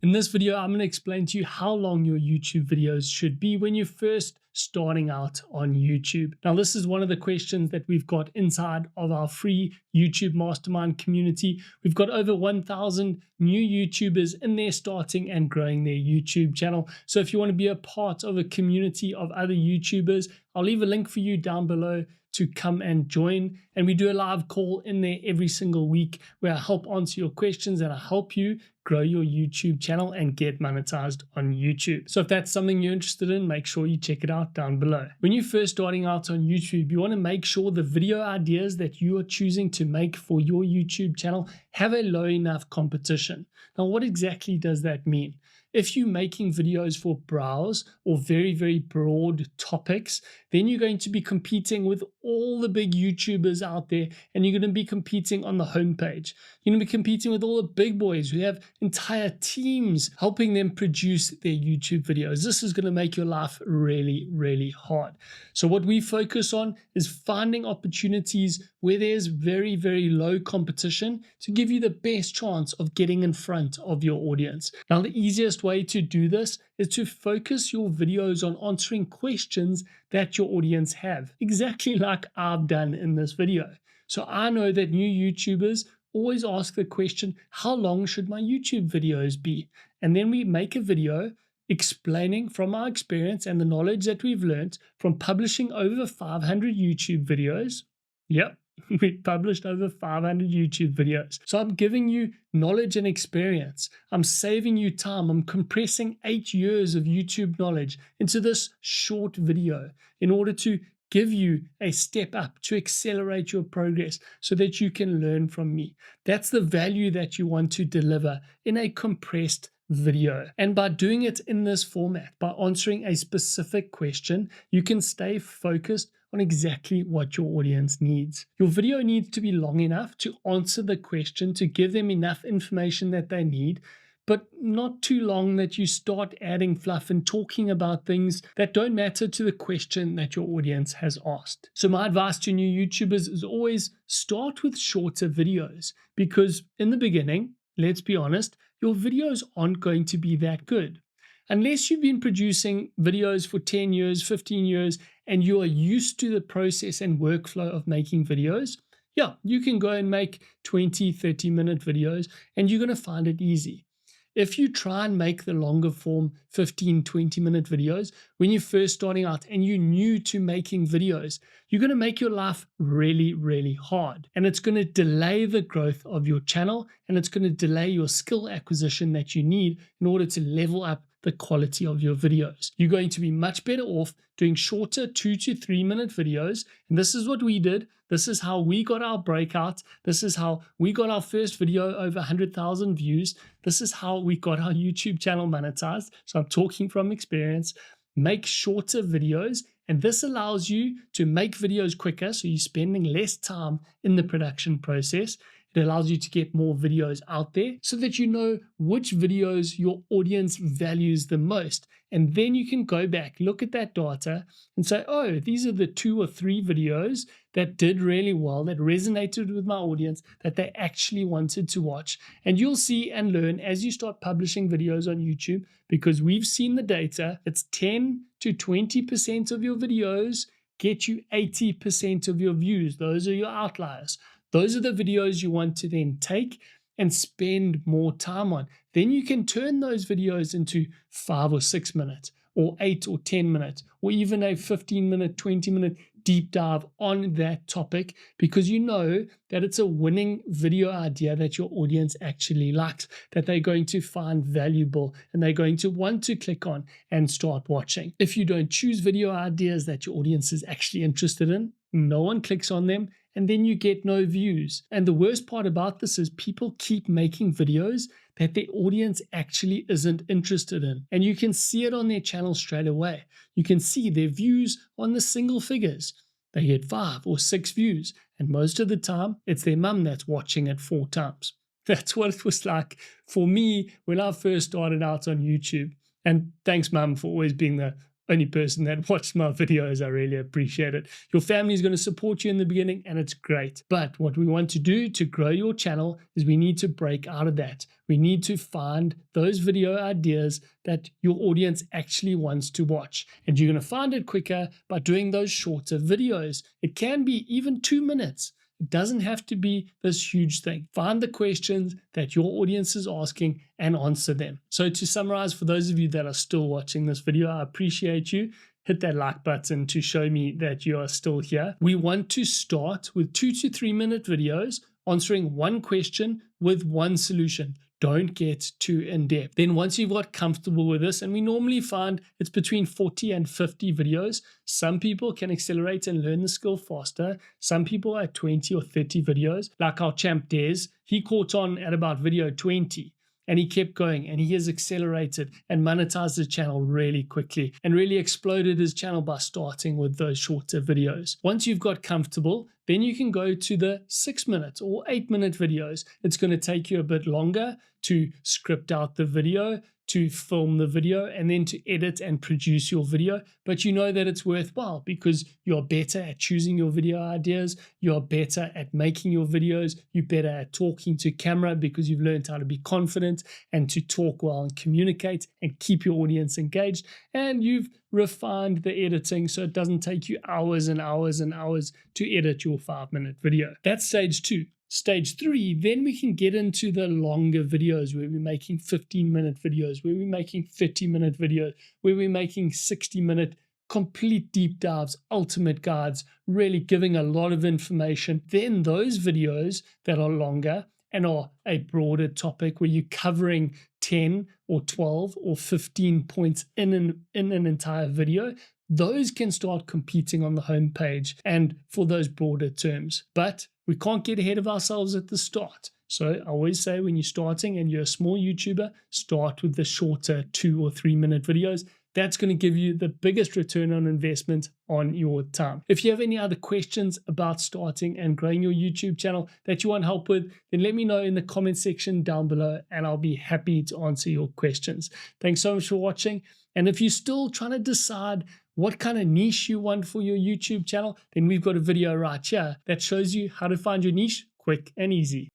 In this video, I'm going to explain to you how long your YouTube videos should be when you're first starting out on YouTube. Now, this is one of the questions that we've got inside of our free YouTube Mastermind community. We've got over 1,000 new YouTubers in there starting and growing their YouTube channel. So if you want to be a part of a community of other YouTubers, I'll leave a link for you down below to come and join. And we do a live call in there every single week where I help answer your questions and I help you grow your YouTube channel and get monetized on YouTube. So if that's something you're interested in, make sure you check it out down below. When you're first starting out on YouTube, you want to make sure the video ideas that you are choosing to make for your YouTube channel have a low enough competition. Now, what exactly does that mean? If you're making videos for browse or very, very broad topics, then you're going to be competing with all the big YouTubers out there, and you're going to be competing on the homepage. You're going to be competing with all the big boys who have entire teams helping them produce their YouTube videos. This is going to make your life really, really hard. So what we focus on is finding opportunities where there's very, very low competition to give you the best chance of getting in front of your audience. Now, the easiest way to do this is to focus your videos on answering questions that your audience have, exactly like I've done in this video. So I know that new YouTubers always ask the question, how long should my YouTube videos be? And then we make a video explaining from our experience and the knowledge that we've learned from publishing over 500 YouTube videos. Yep. We published over 500 YouTube videos. So I'm giving you knowledge and experience. I'm saving you time. I'm compressing 8 years of YouTube knowledge into this short video in order to give you a step up to accelerate your progress so that you can learn from me. That's the value that you want to deliver in a compressed video. And by doing it in this format, by answering a specific question, you can stay focused on exactly what your audience needs. Your video needs to be long enough to answer the question, to give them enough information that they need, but not too long that you start adding fluff and talking about things that don't matter to the question that your audience has asked. So my advice to new YouTubers is always start with shorter videos, because in the beginning, let's be honest, your videos aren't going to be that good. Unless you've been producing videos for 10 years, 15 years, and you are used to the process and workflow of making videos, yeah, you can go and make 20, 30-minute videos and you're going to find it easy. If you try and make the longer form 15, 20-minute videos when you're first starting out and you're new to making videos, you're going to make your life really, really hard. And it's going to delay the growth of your channel, and it's going to delay your skill acquisition that you need in order to level up the quality of your videos. You're going to be much better off doing shorter 2 to 3 minute videos. And this is what we did. This is how we got our breakout. This is how we got our first video over 100,000 views. This is how we got our YouTube channel monetized. So I'm talking from experience. Make shorter videos, and this allows you to make videos quicker, so you're spending less time in the production process. It allows you to get more videos out there so that you know which videos your audience values the most. And then you can go back, look at that data and say, oh, these are the 2 or 3 videos that did really well, that resonated with my audience, that they actually wanted to watch. And you'll see and learn as you start publishing videos on YouTube, because we've seen the data. It's 10 to 20% of your videos get you 80% of your views. Those are your outliers. Those are the videos you want to then take and spend more time on. Then you can turn those videos into 5 or 6 minutes, or 8 or 10 minutes, or even a 15-minute, 20-minute deep dive on that topic, because you know that it's a winning video idea that your audience actually likes, that they're going to find valuable and they're going to want to click on and start watching. If you don't choose video ideas that your audience is actually interested in, no one clicks on them, and then you get no views. And the worst part about this is people keep making videos that their audience actually isn't interested in. And you can see it on their channel straight away. You can see their views on the single figures. They get 5 or 6 views. And most of the time, it's their mum that's watching it 4 times. That's what it was like for me when I first started out on YouTube. And thanks, mum, for always being the only person that watched my videos. I really appreciate it. Your family is going to support you in the beginning, and it's great. But what we want to do to grow your channel is we need to break out of that. We need to find those video ideas that your audience actually wants to watch. And you're going to find it quicker by doing those shorter videos. It can be even 2 minutes. It doesn't have to be this huge thing. Find the questions that your audience is asking and answer them. So to summarize, for those of you that are still watching this video, I appreciate you. Hit that like button to show me that you are still here. We want to start with 2 to 3 minute videos answering one question with one solution. Don't get too in depth. Then once you've got comfortable with this, and we normally find it's between 40 and 50 videos, some people can accelerate and learn the skill faster. Some people at 20 or 30 videos, like our champ Des, he caught on at about video 20. And he kept going, and he has accelerated and monetized his channel really quickly and really exploded his channel by starting with those shorter videos. Once you've got comfortable, then you can go to the 6 minute or 8 minute videos. It's going to take you a bit longer to script out the video, to film the video, and then to edit and produce your video. But you know that it's worthwhile because you're better at choosing your video ideas. You're better at making your videos. You're better at talking to camera because you've learned how to be confident and to talk well and communicate and keep your audience engaged. And you've refined the editing so it doesn't take you hours and hours and hours to edit your 5 minute video. That's stage 2. Stage 3, then we can get into the longer videos where we're making 15-minute videos, where we're making 30-minute videos, where we're making 60-minute complete deep dives, ultimate guides, really giving a lot of information. Then those videos that are longer and are a broader topic where you're covering 10 or 12 or 15 points in an entire video, those can start competing on the homepage and for those broader terms. But we can't get ahead of ourselves at the start. So I always say when you're starting and you're a small YouTuber, start with the shorter 2 or 3 minute videos. That's going to give you the biggest return on investment on your time. If you have any other questions about starting and growing your YouTube channel that you want help with, then let me know in the comment section down below and I'll be happy to answer your questions. Thanks so much for watching. And if you're still trying to decide what kind of niche you want for your YouTube channel, then we've got a video right here that shows you how to find your niche quick and easy.